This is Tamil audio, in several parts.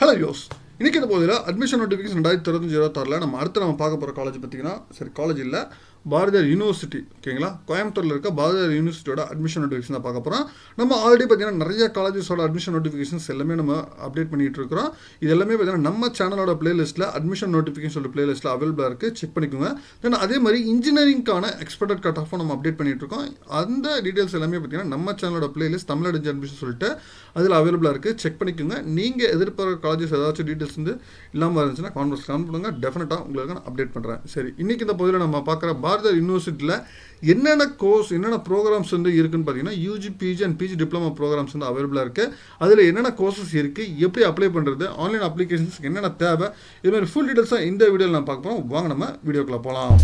ஹலோ யோஸ் இன்றைக்கி இந்த போதில் அட்மிஷன் நோட்டிஃபிகேஷன் 2025-26 நம்ம பார்க்க போகிற காலேஜ் பார்த்திங்கன்னா காலேஜ் இல்லை பாரதியார் யூனிவர்சிட்டி ஓகேங்களா கோயம்புத்தூரில் இருக்க பாரதியார் யூனிவர்சிட்டியோட அட்மிஷன் நோட்டிஃபிகேஷன் தான் பார்க்க போகிறோம். நம்ம ஆல்ரெடி பார்த்திங்கன்னா நிறைய காலேஜஸோட அட்மிஷன் நோட்டிஃபிகேஷன்ஸ் எல்லாமே நம்ம அப்டேட் பண்ணிகிட்டு இருக்கிறோம். இது எல்லாமே பார்த்திங்கன்னா நம்ம சேனலோட பிளேலிஸ்ட்டில் அட்மிஷன் நோட்டிஃபிகேஷன் பிளேலிஸ்ட்டில் அவைலபிளாக இருக்குது, செக் பண்ணிக்கோங்க. தென் அதே மாதிரி இன்ஜினியரிங்கான எக்ஸ்பெக்டட் கட் ஆஃபும் நம்ம அப்டேட் பண்ணிகிட்டு இருக்கோம். அந்த டீட்டெயில்ஸ் எல்லாமே பார்த்திங்கன்னா நம்ம சேனலோட பிளேலிஸ்ட் தமிழ்நாடு அட்மிஷன் சொல்லிட்டு அதில் அவைலபிளாக இருக்குது, செக் பண்ணிக்கோங்க. நீங்கள் எதிர்பார்க்குற காலேஜஸ் ஏதாச்சும் டீட்டெயில்ஸ் வந்து இல்லாமல் இருந்துச்சுன்னா கான்வர்ஸ் கான் பண்ணுங்கள், டெஃபினட்டாக உங்களுக்கு நான் அப்டேட் பண்ணுறேன். சரி, இன்றைக்கி இந்த பகுதியில் நம்ம பார்க்குற பாரதியார் யூனிவர்சிட்டியில் என்னென்ன கோர்ஸ் என்னென்ன ப்ரோக்ராம்ஸ் வந்து இருக்குன்னு பார்த்தீங்கன்னா UG PG and PG diploma programs வந்து அவைலபிளாக இருக்குது. அதில் என்னென்ன கோர்சஸ் இருக்குது, எப்படி அப்ளை பண்ணுறது, ஆன்லைன் அப்ளிகேஷன்ஸ் என்னென்ன தேவை, இது மாதிரி ஃபுல் டீட்டெயில்ஸாக இந்த வீடியோவில் நான் பார்க்க போகிறோம். வாங்க நம்ம வீடியோக்குள்ளே போகலாம்.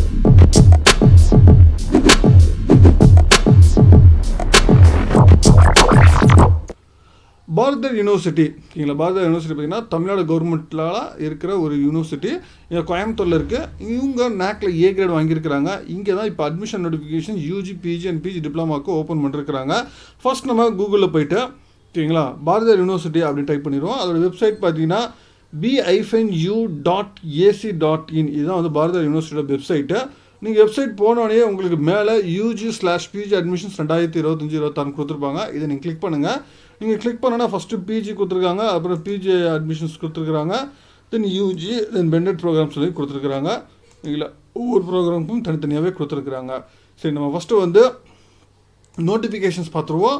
பாரதியார் யூனிவர்சிட்டி ஓகேங்களா, பாரதியார் யூனிவர்சிட்டி பார்த்திங்கன்னா தமிழ்நாடு கவர்மெண்ட்டில் இருக்கிற ஒரு யூனிவர்சிட்டி. இங்கே கோயம்புத்தூரில் இருக்குது. இவங்க நேக்கில் ஏ கிரேட் வாங்கியிருக்கிறாங்க. இங்கே தான் இப்போ admission notification UG PG and PG டிப்ளமாவுக்கு ஓப்பன் பண்ணிருக்கிறாங்க. ஃபர்ஸ்ட் நம்ம கூகுளில் போய்ட்டு ஓகேங்களா பாரதியார் யூனிவர்சிட்டி அப்படின்னு டைப் பண்ணிடுவோம். அதோட வெப்சைட் பார்த்தீங்கன்னா b-u.ac.in. இதுதான் வந்து பாரதியார் யூனிவர்சிட்டியோட வெப்சைட்டு. நீங்கள் வெப்சைட் போனோடனே உங்களுக்கு மேலே UG/PG அட்மிஷன்ஸ் 2025-26 கொடுத்துருப்பாங்க. இதை நீங்கள் கிளிக் பண்ணுங்கள். நீங்கள் கிளிக் பண்ணோன்னா ஃபஸ்ட்டு பிஜி கொடுத்துருக்காங்க, அப்புறம் பிஜி அட்மிஷன்ஸ் கொடுத்துருக்குறாங்க, தென் யூஜி, தென் பெண்டட் ப்ரோக்ராம்ஸ் சொல்லி கொடுத்துருக்குறாங்க. இல்லை ஒவ்வொரு ப்ரோக்ராமுக்கும் தனித்தனியாகவே கொடுத்துருக்குறாங்க. சரி, நம்ம ஃபஸ்ட்டு வந்து நோட்டிஃபிகேஷன்ஸ் பார்த்துருவோம்.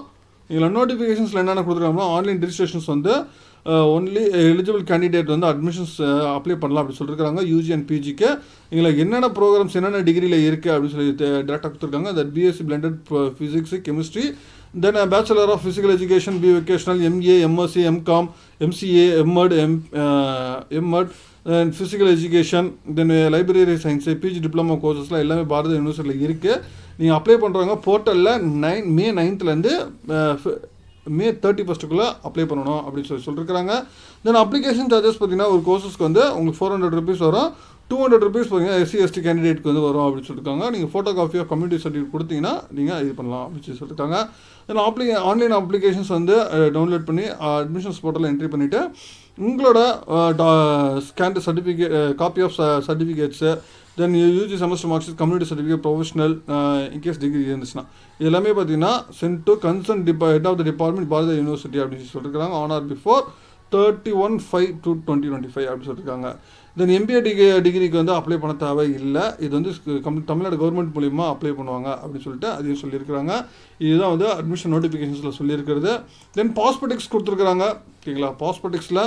இதில் நோட்டிஃபிகேஷன்ஸில் என்னென்ன கொடுத்துருக்காங்கன்னா ஆன்லைன் ரெஜிஸ்ட்ரேஷன்ஸ் வந்து ஒன்லி எலிஜிபிள் கேண்டிடேட் வந்து அட்மிஷன்ஸ் அப்ளை பண்ணலாம் அப்படின்னு சொல்லியிருக்காங்க யூஜி அண்ட் பிஜிக்கு. இதில் என்னென்ன ப்ரோக்ராம்ஸ் என்னென்ன டிகிரியில் இருக்குது அப்படின்னு சொல்லி டேரெக்டாக கொடுத்துருக்காங்க. That BSc blended physics chemistry, then bachelor of physical education, B vocational, MA, MSc, MCom, MCA, MEd, then physical education, then library science, PG diploma கோர்சஸ்லாம் எல்லாமே பாரதியார் யூனிவர்சிட்டியில் இருக்குது. நீங்கள் அப்ளை பண்ணுறவங்க போர்ட்டலில் மே 9th மே 31 அப்ளை பண்ணணும் அப்படின்னு சொல்லியிருக்காங்க. தென் அப்ளிகேஷன் சார்ஜஸ் பார்த்தீங்கன்னா ஒரு கோர்ஸஸ்க்கு வந்து உங்களுக்கு 400 rupees வரும். 200 rupees பார்த்தீங்கன்னா SC/ST கேண்டிடேட்க்கு வந்து வரும் அப்படின்னு சொல்லியிருக்காங்க. நீங்கள் photocopy of community certificate கொடுத்தீங்கன்னா நீங்கள் இது பண்ணலாம் அப்படின்னு சொல்லியிருக்காங்க. தென் ஆன்லைன் அப்ளிகேஷன்ஸ் வந்து டவுன்லோட் பண்ணி அட்மிஷன்ஸ் போர்ட்டலில் என்ட்ரி பண்ணிவிட்டு உங்களோட scanned certificate, copy of certificates, then UG semester marks, community certificate, professional in case degree இருந்துச்சுன்னா இது எல்லாமே பார்த்தீங்கன்னா sent to concern head of the department Bharathiar university அப்படின்னு சொல்லியிருக்காங்க. ஆன் ஆர் பிஃபோர் 31/5/2025 அப்படின்னு சொல்லியிருக்காங்க. தென் MBA டிகிரிக்கு வந்து அப்ளை பண்ண தேவை இல்லை. இது வந்து தமிழ்நாடு கவர்மெண்ட் மூலிமா அப்ளை பண்ணுவாங்க அப்படின்னு சொல்லிட்டு அதையும் சொல்லியிருக்கிறாங்க. இதுதான் வந்து அட்மிஷன் நோட்டிஃபிகேஷன்ஸில் சொல்லியிருக்கிறது. தென் பாஸ்போர்ட்டிக்ஸ் கொடுத்துருக்குறாங்க ஓகேங்களா. பாஸ்போர்ட்டிக்ஸில்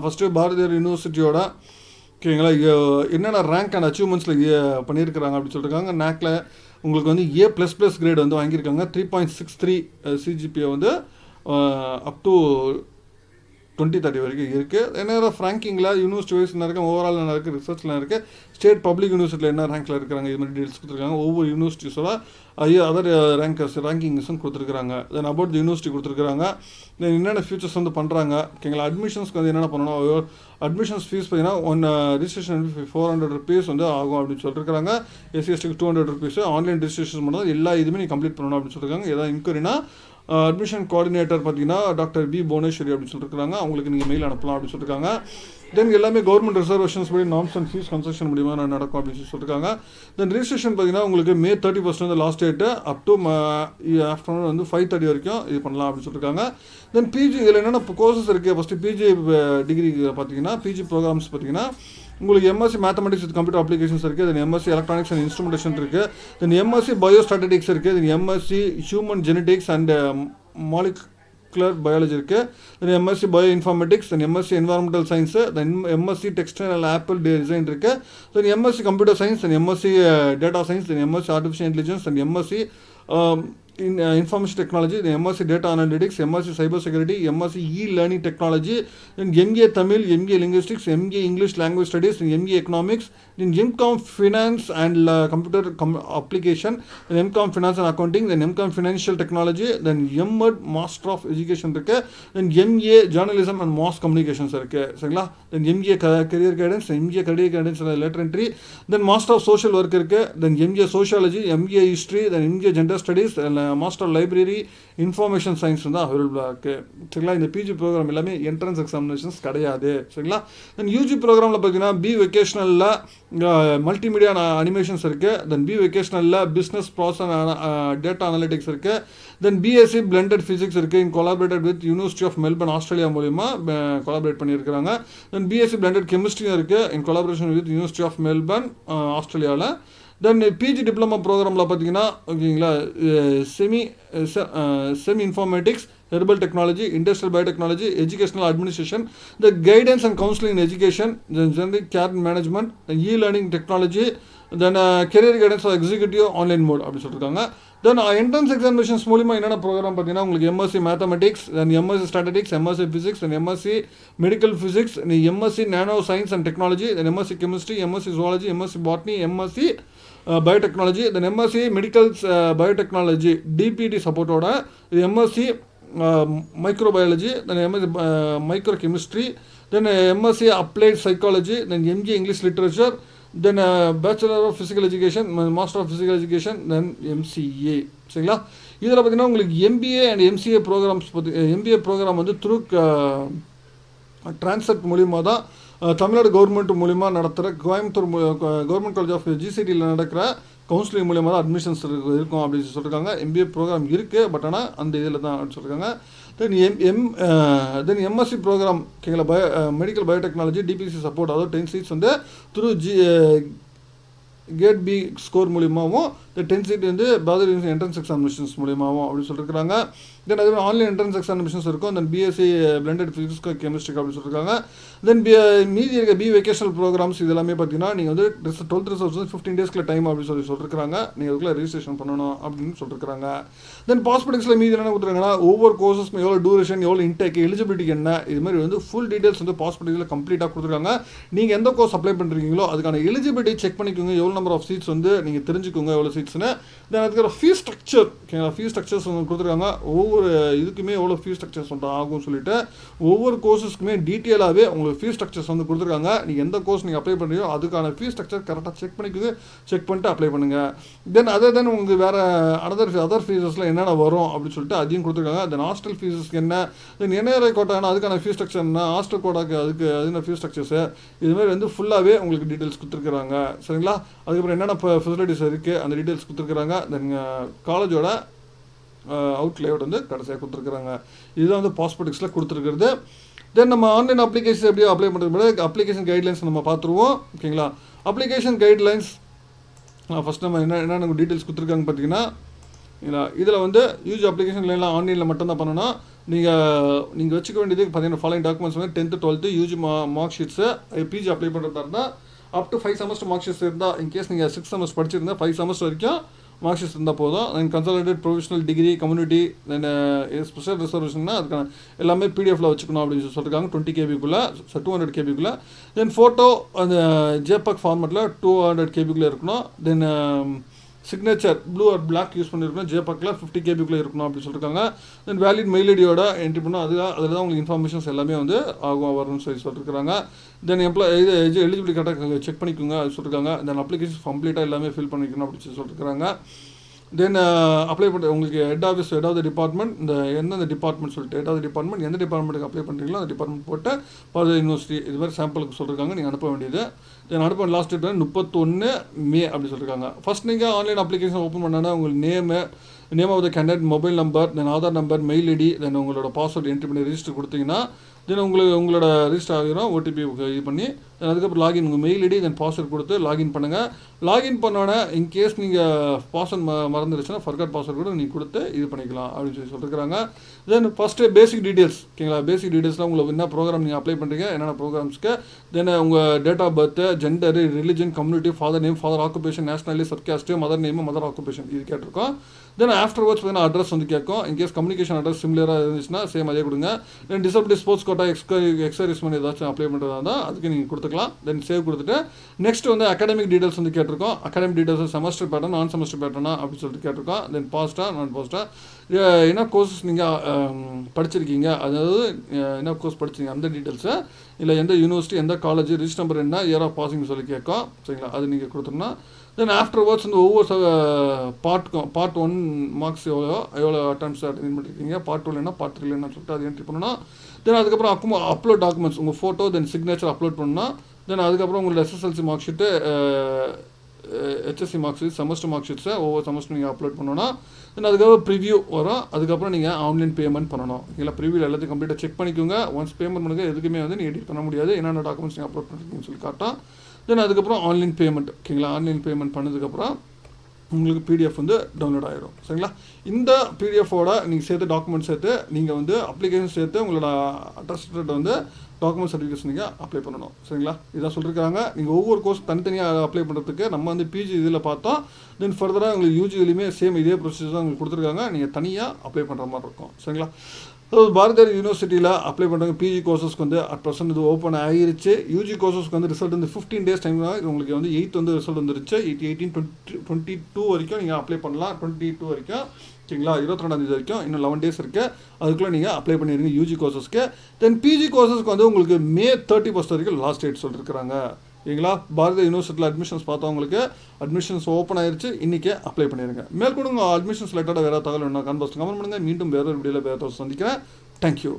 ஃபஸ்ட்டு பாரதியார் யூனிவர்சிட்டியோட ஓகேங்களா என்னென்ன ரேங்க் அண்ட் அச்சீவ்மெண்ட்ஸில் பண்ணியிருக்கிறாங்க அப்படின்னு சொல்லியிருக்காங்க. நேக்கில் உங்களுக்கு வந்து A++ கிரேட் வந்து வாங்கியிருக்காங்க. 3.63 CGPA வந்து அப் டு 2030 வரைக்கும் இருக்குது. என்ன ரேங்கிங்கில் யூனிவர்சிட்டி வைஸ் என்ன இருக்குது, ஓவரால் என்ன இருக்குது, ரிசர்ச்சில் இருக்குது, ஸ்டேட் பப்ளிக் யூனிவர்சிட்டியில் என்ன ரேங்கில் இருக்கிறாங்க, இது மாதிரி டீட்டெயில்ஸ் கொடுத்துருக்காங்க. ஒவ்வொரு யூனிவர்சிட்டிஸோட அதர் ரேங்கிங்ஸும் கொடுத்துருக்காங்க. தென் அபவுட் தி யூனிவர்சிட்டி கொடுத்துருக்காங்க. தென் என்னென்ன ஃபியூச்சர்ஸ் வந்து பண்ணுறாங்க ஓகேங்களா. அட்மிஷன்ஸ்க்கு வந்து என்னென்ன பண்ணணும், அட்மிஷன்ஸ் ஃபீஸ் பார்த்தீங்கன்னா ரிஜிஸ்ட்ரேஷன் 400 rupees வந்து ஆகும் அப்படின்னு சொல்லியிருக்காங்க. SC/STக்கு 200 rupees. ஆன்லைன் ரிஜிஸ்ட்ரேஷன் பண்ணால் எல்லா இதுவுமே நீங்கள் கம்ப்ளீட் பண்ணணும் அப்படின்னு சொல்லியிருக்காங்க. ஏதாவது இன்கொயரினா அட்மிஷன் கோஆர்டினேட்டர் பார்த்தீங்கன்னா டாக்டர் B புவனேஸ்வரி அப்படின்னு சொல்லியிருக்காங்க. அவங்களுக்கு நீங்கள் மெயில் அனுப்பலாம் அப்படின்னு சொல்லியிருக்காங்க. தென் எல்லாமே கவர்மெண்ட் ரிசர்வேஷன்ஸ் படி நார்ம்ஸ் அண்ட் ஃபீஸ் கன்செஷன் மூலிமா நடக்கும் அப்படின்னு சொல்லியிருக்காங்க. தென் ரிஜிஸ்ட்ரேஷன் பார்த்தீங்கன்னா உங்களுக்கு மே 31 வந்து last date, up to afternoon வந்து 5:30 வரைக்கும் இது பண்ணலாம் அப்படின்னு சொல்லியிருக்காங்க. தென் பிஜி இதில் என்னென்ன கோர்சஸ் இருக்குது, ஃபஸ்ட்டு பிஜி டிகிரி பார்த்தீங்கன்னா பிஜி ப்ரோக்ராம்ஸ் பார்த்தீங்கன்னா உங்களுக்கு MSc mathematics with computer applications இருக்குது. Then MSc electronics and instrumentation இருக்குது. தென் MSc பயோஸ்டாட்டிக்ஸ் இருக்குது. Then MSc human genetics and molecular biology இருக்குது. Then MSc bioinformatics, then MSc environmental science, then MSc textile and apparel design இருக்குது. Then MSc computer science, then MSc data science, then MSc artificial intelligence, then MSc information technology, the MSc data analytics, MSc cyber security, MSc e-learning technology, then MA Tamil, MA linguistics, MA English language studies, then MA economics, then MCom finance and computer application, then MCom finance and accounting, then MCom financial technology, then MEd master of education இருக்கு, then MA journalism and mass communications இருக்கு சரிங்களா. then MA career guidance, MA career guidance letter entry, then master of social work இருக்கு, then MA sociology, MA history, then MA gender studies, master library information science வந்து அவைலபிளாக இருக்குது. சரிங்களா, இந்த பிஜி ப்ரோக்ராம் எல்லாமே என்ட்ரன்ஸ் எக்ஸாமினேஷன்ஸ் கிடையாது. சரிங்களா, தென் யூஜி ப்ரோக்ராமில் பார்த்தீங்கன்னா பி வெக்கேஷனலில் மல்டிமீடியா அனிமேஷன்ஸ் இருக்குது. தென் பி வெக்கேஷனலில் பிஸ்னஸ் ப்ராசஸ் டேட்டா அனலிட்டிக்ஸ் இருக்குது. தென் பிஎஸ்சி பிளெண்டட் ஃபிசிக்ஸ் இருக்குது. In collaborated with university of Melbourne Australia மூலிமா கொலாபரேட் பண்ணியிருக்கிறாங்க. தென் பிஎஸ்சி பிளெண்டட் கெமிஸ்ட்ரியும் இருக்குது in collaboration with university of Melbourne ஆஸ்திரேலியாவில். தென் பிஜி டிப்ளமா ப்ரோக்ராமில் பார்த்தீங்கன்னா ஓகேங்களா cheminformatics, herbal technology, industrial biotechnology, educational administration, the guidance and counselling in education, then generic care management, e learning technology, then career guidance for executive online mode அப்படின்னு சொல்லியிருக்காங்க. தென் என்ட்ரன்ஸ் எக்ஸாமினேஷன்ஸ் மூலிமா என்னென்ன ப்ரோக்ராம் பார்த்தீங்கன்னா உங்களுக்கு MSc mathematics, then MSc statistics, MSc physics, then MSc medical physics, MSc nano science and technology, then MSc chemistry, MSc zoology, MSc botany, MSc biotechnology, then MSc medicals biotechnology DBT சப்போர்ட்டோட, MSc microbiology, then MSc micro chemistry, then MSc applied psychology, then MG English literature, then bachelor of physical education, master of physical education, then MCA. சரிங்களா, இதில் பார்த்தீங்கன்னா உங்களுக்கு MBA and MCA programs MBA program வந்து த்ரூ டிரான்ஸ்ஃபர் மூலிமா தான் தமிழ்நாடு கவர்மெண்ட் மூலிமா நடத்துகிற கோயம்புத்தூர் கவர்மெண்ட் காலேஜ் ஆஃப் ஜிசிடியில் நடக்கிற கவுன்சிலிங் மூலிமா தான் அட்மிஷன்ஸ் இருக்கும் அப்படின்னு சொல்லியிருக்காங்க. எம்பிஏ ப்ரோக்ராம் இருக்குது, பட் ஆனால் அந்த இதில் தான் அப்படின்னு சொல்லியிருக்காங்க. தென் எம்எஸ்சி ப்ரோக்ராம் ஓகேங்களா மெடிக்கல் பயோடெக்னாலஜி டிபிசி சப்போர்ட், அதாவது 10 சீட்ஸ் வந்து த்ரூ கேட் பி ஸ்கோர் மூலியமாகவும், இந்த 10 சீட் வந்து பாரதி என்ட்ரன்ஸ் எக்ஸாமினேஷன்ஸ் மூலியமாகவும் அப்படின்னு சொல்லியிருக்காங்க. தென் அதுவே ஆன்லைன் என்ட்ரன்ஸ் எக்ஸாமினேஷன்ஸ் இருக்கும். தென் பிஎஸ்சி பிளெண்டட் ஃபிசிக்ஸ் கெமிஸ்ட்ரி அப்படின்னு சொல்லியிருக்காங்க. தென் மீதி இருக்க பி வெக்கேஷனல் ப்ரோக்ராம்ஸ் இது எல்லாமே பார்த்தீங்கன்னா நீங்கள் வந்து 12th ரிசல்ட்ஸ் வந்து 15 டேஸ்க்குள்ள டைம் அப்படின்னு சொல்லியிருக்காங்க. நீங்கள் அதுக்குள்ளே ரெஜிஸ்ட்ரேஷன் பண்ணணும் அப்படின்னு சொல்லியிருக்காங்க. தென் பாஸ்போர்ட்ஸில் மீதி என்ன கொடுத்துருக்காங்கன்னா ஒவ்வொரு கோர்ஸஸ்க்கும் எவ்வளோ டூரேஷன், எவ்வளோ இன்டேக், எலிஜிபிலிட்டி என்ன, இது மாதிரி வந்து ஃபுல் டீட்டெயில்ஸ் வந்து பாஸ்போர்ட்ஸில் கம்ப்ளீட்டாக கொடுத்துருக்காங்க. நீங்கள் எந்த கோர்ஸ் அப்ளை பண்ணுறீங்களோ அதுக்கான எலிஜிபிலிட்டி செக் பண்ணிக்கோங்க, எவ்வளோ நம்பர் ஆஃப் சீட்ஸ் வந்து நீங்கள் தெரிஞ்சுக்கோங்க எவ்வளோ சீட்ஸ்னு. தென் அதுக்கு ஃபீஸ் ஸ்ட்ரக்சர் ஓகேங்களா ஃபீஸ் ஸ்ட்ரக்சர்ஸ் வந்து கொடுத்துருக்காங்க. ஒவ்வொரு இதுக்குமே எவ்வளோ ஃபீஸ் ஸ்ட்ரக்சர்ஸ் வந்து ஆகும்னு சொல்லிட்டு ஒவ்வொரு கோர்ஸஸ்க்குமே டீட்டெயிலாகவே உங்களுக்கு ஃபீஸ் ஸ்ட்ரக்சர்ஸ் வந்து கொடுத்துருக்காங்க. நீங்கள் எந்த கோர்ஸ் நீங்கள் அப்ளை பண்ணுறீங்களோ அதுக்கான ஃபீஸ் ஸ்ட்ரக்சர் கரெக்டாக செக் பண்ணிக்கோங்க, செக் பண்ணிட்டு அப்ளை பண்ணுங்கள். தென் தென் உங்களுக்கு வேறு அதர் ஃபீஸஸில் என்னென்ன வரும் அப்படின்னு சொல்லிட்டு அதையும் கொடுத்துருக்காங்க. தென் ஹாஸ்டல் ஃபீஸஸ்க்கு என்ன, தென் என்ஐஆர்ஐ கோட்டானா அதுக்கான ஃபீஸ் ஸ்ட்ரக்சர் என்ன, ஹாஸ்டல் கோட்டாக்கு அதுக்கு அதுக்கான ஃபீஸ் ஸ்ட்ரக்சர்ஸு, இதுமாதிரி வந்து ஃபுல்லாகவே உங்களுக்கு டீட்டெயில்ஸ் கொடுத்துருக்குறாங்க. சரிங்களா, அதுக்கப்புறம் என்னென்ன ஃபெசிலிட்டிஸ் இருக்குது அந்த டீட்டெயில்ஸ் கொடுத்துருக்குறாங்க. தென் காலேஜோட அவுட்லேட் வந்து கடைசியாக கொடுத்துருக்குறாங்க. இதுதான் வந்து பாஸ்போர்ட்டிக்ஸில் கொடுத்துருக்குறது. தென் நம்ம ஆன்லைன் அப்ளிகேஷன் எப்படியோ அப்ளை பண்ணுறது அப்ளிகேஷன் கைட்லைன்ஸ் நம்ம பார்த்துருவோம். ஓகேங்களா, அப்ளிகேஷன் கைட்லைன்ஸ் ஃபஸ்ட் நம்ம என்ன டீட்டெயில்ஸ் கொடுத்துருக்காங்க பார்த்தீங்கன்னா இதில் வந்து யூஜி அப்ளிகேஷன் எல்லாம் ஆன்லைனில் மட்டும்தான் பண்ணணும். நீங்கள் வச்சுக்க வேண்டியது பார்த்தீங்கன்னா ஃபாலோயிங் டாக்குமெண்ட்ஸ் வந்து 10th 12th UG mark sheets, PG apply பண்ணுறதா இருந்தால் up to 5 semester mark sheets இருந்தால், இன்கேஸ் நீங்கள் 6 செமஸ்டர் படிச்சிருந்தால் 5 செமஸ்டர் வரைக்கும் மார்க் ஷீட்ஸ் இருந்தால் போதும். Then consolidate professional degree community, then special ரிசர்வேஷன்னா அதுக்கான எல்லாமே பிடிஎஃப்ல வச்சுக்கணும் அப்படின்னு சொல்லியிருக்காங்க. 20 KBக்குள்ளே 200 KBக்குள்ளே. தென் ஃபோட்டோ அந்த ஜேபக் ஃபார்மெட்டில் 200 KBக்குள்ளே இருக்கணும். Then signature blue or black use பண்ணியிருக்கணும், ஜேபக்கில் 50 KBக்குள்ளே இருக்கணும் அப்படின்னு சொல்லியிருக்காங்க. தென் வேலிட் மெயில் ஐடியோட என்ட்ரி பண்ணணும், அதில் தான் உங்களுக்கு இன்ஃபர்மேஷன்ஸ் எல்லாமே வந்து வரும்னு சொல்லியிருக்காங்க. தென் இது எலிஜிபிலிட்டி கரெக்டாக செக் பண்ணிக்கோங்க அது சொல்லியிருக்காங்க. தென் அப்ளிகேஷன் கம்ப்ளீட்டாக எல்லாமே ஃபில் பண்ணிக்கணும் அப்படின்னு சொல்லியிருக்காங்க. தென் அப்ளை பண்ணுற உங்களுக்கு ஹெட் ஆஃப் த டிபார்ட்மெண்ட், இந்த எந்தெந்த டிபார்ட்மெண்ட் சொல்லிட்டு ஹெட் ஆஃப் த டிபார்ட்மெண்ட் எந்த டிபார்ட்மெண்ட்டுக்கு அப்ளை பண்ணுறீங்களோ அந்த டிபார்ட்மெண்ட் போட்டு பாரதி யூனிவர்சிட்டி இது மாதிரி சாம்பிளுக்கு சொல்லியிருக்காங்க நீங்கள் அனுப்ப வேண்டியது. தென் அனுப்ப லாஸ்ட் டேட் 31 மே அப்படி சொல்லியிருக்காங்க. ஃபஸ்ட் நீங்கள் ஆன்லைன் அப்ளிகேஷன் ஓப்பன் பண்ணால் உங்களுக்கு name of the candidate, mobile number, then Aadhaar number, mail ID, then உங்களோட பாஸ்வேர்டு என்ட்ரி பண்ணி ரெஜிஸ்டர் கொடுத்தீங்கன்னா தென் உங்களோட ரெஜிஸ்டர் ஆகிரும். ஓடிபி இது பண்ணி அதுக்கப்புறம் லாகின் உங்கள் மெயில் ஐடி தென் பாஸ்வேர்ட் கொடுத்து லாகின் பண்ணுங்கள். லாகின் பண்ணோன்னே இன்கேஸ் நீங்கள் பாஸ்வேர்ட் மறந்துடுச்சுன்னா ஃபர்காட் பாஸ்வேர்ட் கூட நீங்கள் கொடுத்து இது பண்ணிக்கலாம் அப்படின்னு சொல்லியிருக்காங்க. தென் ஃபஸ்ட்டு பேசிக் டீட்டெயில்ஸ் ஓகேங்களா, பேசிக் டீட்டெயில்ஸில் உங்களுக்கு என்ன ப்ரோக்ராம் நீங்கள் அப்ளை பண்ணுறீங்க, என்னென்ன ப்ரோக்ராம்ஸ்க்கு, தென் உங்கள் date of birth, gender, religion, community, father name, father occupation, nationality, subcaste, mother name, mother occupation இது கேட்டிருக்கோம். தென் ஆஃப்டர் வாட்ச் பார்த்தீங்கன்னா அட்ரஸ் வந்து கேட்கும். இன்கேஸ் கம்யூனிகேஷன் அட்ரஸ் சிமிலராக இருந்துச்சுன்னா சேம் அதே கொடுங்க. தென் டிசபிலிட்டி ஸ்போர்ட்ஸ் கோட்டா எக்ஸர்விஸ்மெண்ட் ஏதாச்சும் அப்ளை பண்ணுறதா இருந்தால் அதுக்கு நீங்கள் கொடுத்துக்கலாம். தென் சேவ் கொடுத்துட்டு நெக்ஸ்ட் வந்து அகாடமிக் டீட்டெயில்ஸ் வந்து கேட்டிருக்கோம். அகாடமிக் டீட்டெயில்ஸ் செமஸ்டர் பேட்டர்ன், நான் செமஸ்டர் பேட்டர்னா அப்படின்னு சொல்லிட்டு கேட்டிருக்கோம். தென் பாஸ்டா நான் பாஸ்டா என்ன கோர்ஸஸ் நீங்கள் படிச்சிருக்கீங்க, அதாவது என்ன கோர்ஸ் படிச்சிங்க அந்த டீட்டெயில்ஸை, இல்லை எந்த யூனிவர்சிட்டி, எந்த காலேஜ், ரிஜிஸ்டர் நம்பர் என்ன, இயர் ஆஃப் பாசிங் சொல்லி கேட்கும். சரிங்களா, அது நீங்கள் கொடுத்துருன்னா தென் ஆஃப்டர் வாட்ஸ் வந்து ஒவ்வொரு பார்ட் 1 மார்க்ஸ் எவ்வளோ அட்டம்ப்ட்ஸ் அட்டெண்ட் பண்ணியிருக்கீங்க, பார்ட் 2 இல்லைன்னா பார்ட் 3 இல்லைன்னா சொல்லிட்டு அது என்ட்ரி பண்ணணும். தென் அதுக்கப்புறம் அப்லோட் டாக்குமெண்ட்ஸ், உங்கள் ஃபோட்டோ தென் சிக்னேச்சர் அப்லோட் பண்ணணும். தென் அதுக்கப்புறம் உங்களோட SSLC mark sheet, HSC mark sheet, semester mark ஷீட்ஸை ஒவ்வொரு செமஸ்டர் நீங்கள் அப்லோட் பண்ணணும். தென் அதுக்கப்புறம் ப்ரிவியூ வரும். அதுக்கப்புறம் நீங்கள் ஆன்லைன் பேமெண்ட் பண்ணணும். இல்லை ப்ரிவியூவில் எல்லாத்தையும் கம்ப்ளீட்டாக செக் பண்ணிக்கோங்க. ஒன்ஸ் பேமெண்ட் பண்ணுங்க, எதுக்குமே வந்து நீங்கள் எடிட் பண்ண முடியாது, என்னென்ன டாக்குமெண்ட்ஸ் நீங்கள் அப்லோட் பண்ணிருக்கீங்கன்னு சொல்லி காட்டும். தென் அதுக்கப்புறம் ஆன்லைன் பேமெண்ட், ஓகேங்களா. ஆன்லைன் பேமெண்ட் பண்ணதுக்கப்புறம் உங்களுக்கு PDF வந்து டவுன்லோட் ஆகிடும், சரிங்களா. இந்த PDFோட நீங்கள் சேர்த்து டாக்குமெண்ட் சேர்த்து நீங்கள் வந்து அப்ளிகேஷன் சேர்த்து உங்களோட அட்டஸ்டட் வந்து டாக்குமெண்ட் சர்டிஃபிகேட்ஸ் நீங்கள் அப்ளை பண்ணணும், சரிங்களா. இதான் சொல்லியிருக்காங்க. நீங்கள் ஒவ்வொரு கோர்ஸ் தனித்தனியாக அப்ளை பண்ணுறதுக்கு நம்ம வந்து PG இதில் பார்த்தோம். தென் ஃபர்தராக உங்களுக்கு UGலையுமே சேம் இதே ப்ரொசீஜர் தான் உங்களுக்கு கொடுத்துருக்காங்க. நீங்கள் தனியாக அப்ளை பண்ணுற மாதிரி இருக்கும், சரிங்களா. பாரதியார் யூனிவர்சிட்டியில் அப்ளை பண்ணுறாங்க. PG கோர்சஸ்க்கு வந்து அட் ப்ரெசென்ட் இது ஓப்பன் ஆகிருச்சு. UG கோர்சஸ்க்கு வந்து ரிசல்ட் வந்து 15 days டைம் தான். இது உங்களுக்கு வந்து 8 வந்து ரிசல்ட் வந்துருச்சு. 18, 22 வரைக்கும் நீங்கள் அப்ளை பண்ணலாம். 22 வரைக்கும், ஓகேங்களா. 22 வரைக்கும் இன்னும் 11 days இருக்குது. அதுக்குள்ளே நீங்கள் அப்ளை பண்ணிடுங்க UG கோர்சஸ்க்கு. தென் PG கோர்சஸ்க்கு வந்து உங்களுக்கு May 31 வரைக்கும் லாஸ்ட் டேட் சொல்லியிருக்கிறாங்க, ஓகேங்களா. பாரதிய யூனிவர்சிட்டியில் அட்மிஷன்ஸ் பார்த்தவங்களுக்கு அட்மிஷன்ஸ் ஓப்பன் ஆயிருச்சு. இன்றைக்கே அப்ளை பண்ணிடுங்க. மேற்கொண்டு உங்கள் அட்மிஷன்ஸ் ரிலேட்டடாக வேறு தகவல் என்ன கமெண்ட் பண்ணுங்கள். மீண்டும் வேறு ஒரு வீடியோவில் வேறு சந்திக்கிறேன். தேங்க்யூ.